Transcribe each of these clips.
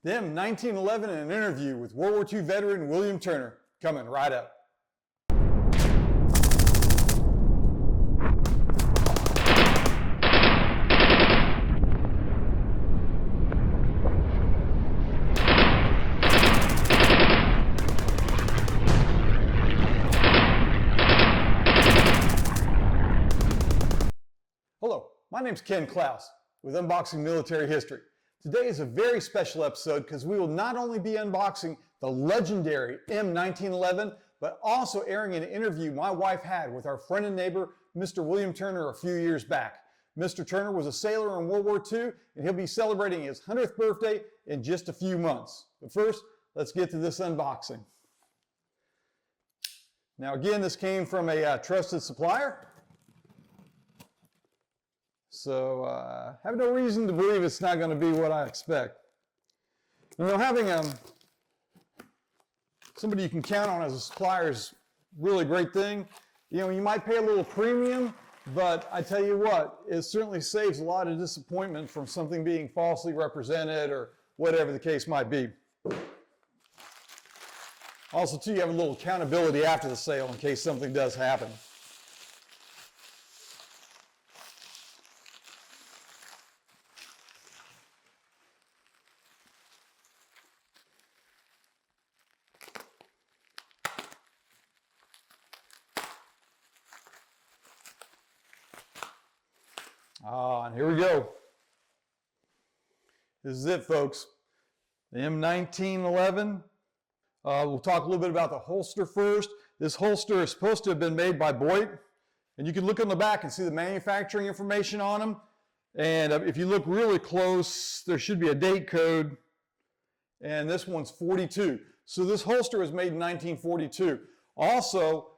The M1911 in an interview with World War II veteran William Turner, coming right up. Hello, my name's Ken Klaus with Unboxing Military History. Today is a very special episode because we will not only be unboxing the legendary M1911, but also airing an interview my wife had with our friend and neighbor, Mr. William Turner, a few years back. Mr. Turner was a sailor in World War II, and he'll be celebrating his 100th birthday in just a few months. But first, let's get to this unboxing. Now again, this came from a trusted supplier. So I have no reason to believe it's not going to be what I expect. You know, having somebody you can count on as a supplier is really a great thing. You know, you might pay a little premium, but I tell you what, it certainly saves a lot of disappointment from something being falsely represented or whatever the case might be. Also, too, you have a little accountability after the sale in case something does happen. And here we go. This is it, folks. The M1911. We'll talk a little bit about the holster first. This holster is supposed to have been made by Boyd, and you can look on the back and see the manufacturing information on them. And if you look really close, there should be a date code, and this one's 42. So this holster was made in 1942. Also,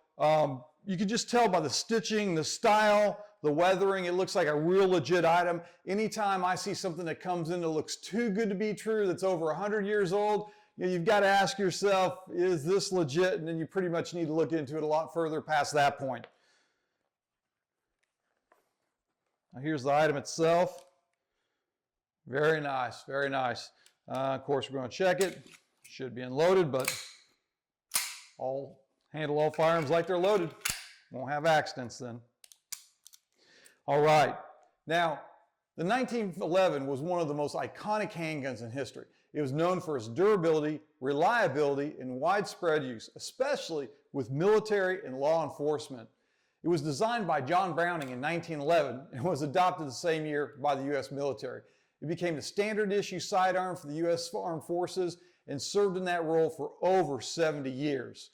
you can just tell by the stitching, the style, the weathering, it looks like a real legit item. Anytime I see something that comes in that looks too good to be true, that's over 100 years old, you know, you've got to ask yourself, is this legit? And then you pretty much need to look into it a lot further past that point. Now here's the item itself. Very nice, very nice. Of course, we're going to check it. Should be unloaded, but handle all firearms like they're loaded. Won't have accidents then. All right, now the 1911 was one of the most iconic handguns in history. It was known for its durability, reliability, and widespread use, especially with military and law enforcement. It was designed by John Browning in 1911 and was adopted the same year by the U.S. military. It became the standard issue sidearm for the U.S. Armed Forces and served in that role for over 70 years.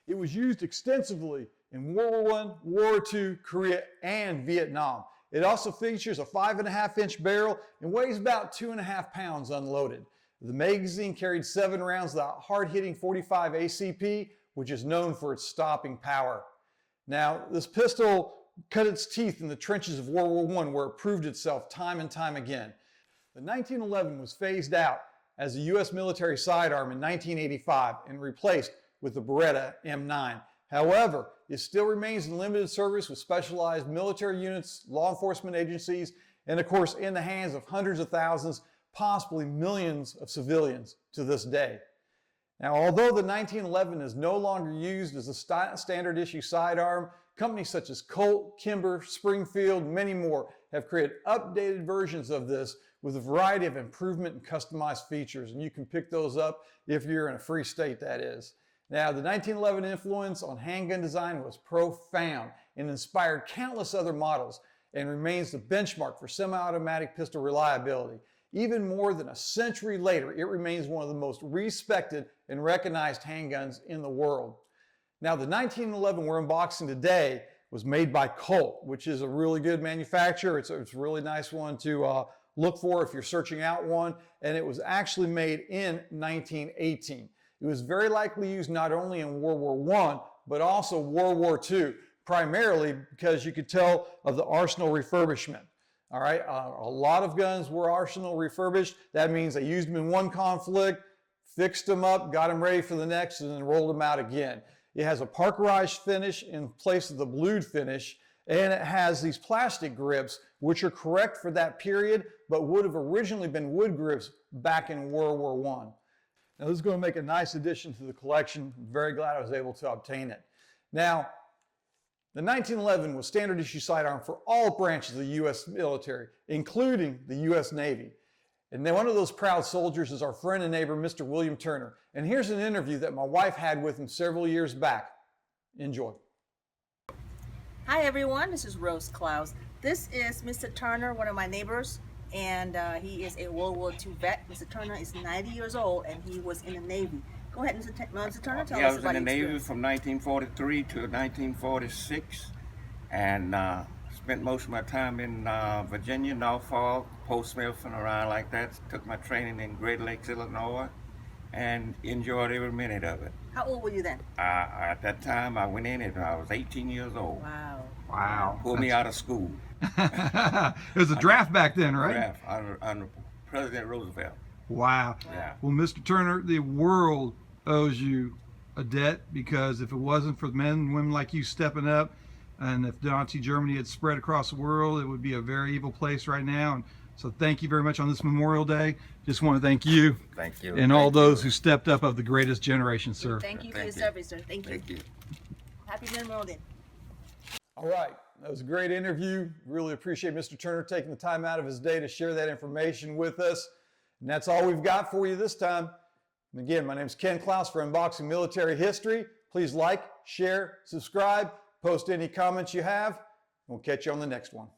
It was used extensively in World War I, World War II, Korea, and Vietnam. It also features a 5.5-inch barrel and weighs about 2.5 pounds unloaded. The magazine carried 7 rounds of the hard-hitting .45 ACP, which is known for its stopping power. Now, this pistol cut its teeth in the trenches of World War I, where it proved itself time and time again. The 1911 was phased out as a U.S. military sidearm in 1985 and replaced with the Beretta M9. However, it still remains in limited service with specialized military units, law enforcement agencies, and of course in the hands of hundreds of thousands, possibly millions of civilians to this day. Now, although the 1911 is no longer used as a standard issue sidearm, companies such as Colt, Kimber, Springfield, many more have created updated versions of this with a variety of improvement and customized features, and you can pick those up if you're in a free state, that is. Now, the 1911 influence on handgun design was profound and inspired countless other models and remains the benchmark for semi-automatic pistol reliability. Even more than a century later, it remains one of the most respected and recognized handguns in the world. Now, the 1911 we're unboxing today was made by Colt, which is a really good manufacturer. It's a really nice one to look for if you're searching out one, and it was actually made in 1918. It was very likely used not only in World War I, but also World War II, primarily because you could tell of the arsenal refurbishment. All right, a lot of guns were arsenal refurbished. That means they used them in one conflict, fixed them up, got them ready for the next, and then rolled them out again. It has a parkerized finish in place of the blued finish, and it has these plastic grips which are correct for that period, but would have originally been wood grips back in World War I. Now, this is going to make a nice addition to the collection. I'm very glad I was able to obtain it. Now, the 1911 was standard issue sidearm for all branches of the U.S. military, including the U.S. Navy. And then one of those proud soldiers is our friend and neighbor, Mr. William Turner. And here's an interview that my wife had with him several years back. Enjoy. Hi everyone, this is Rose Klaus. This is Mr. Turner, one of my neighbors, and he is a World War II vet. Mr. Turner is 90 years old and he was in the Navy. Go ahead, Mr. Turner, tell us about your experience. I was in the Navy from 1943 to 1946, and spent most of my time in Virginia, Norfolk, Portsmouth, and around like that. Took my training in Great Lakes, Illinois, and enjoyed every minute of it. How old were you then? At that time, I went in it. I was 18 years old. Wow. Wow. Pulled me out of school. It was a draft back then, right? Draft under President Roosevelt. Wow. Yeah. Well, Mr. Turner, the world owes you a debt, because if it wasn't for men and women like you stepping up, and if Nazi Germany had spread across the world, it would be a very evil place right now. And so thank you very much on this Memorial Day. Just want to thank you. Thank you. And all those who stepped up of the greatest generation, sir. Thank you for your service, sir. Thank you. Thank you. Happy Memorial Day. All right. That was a great interview. Really appreciate Mr. Turner taking the time out of his day to share that information with us. And that's all we've got for you this time. And again, my name is Ken Klaus for Unboxing Military History. Please like, share, subscribe, post any comments you have, and we'll catch you on the next one.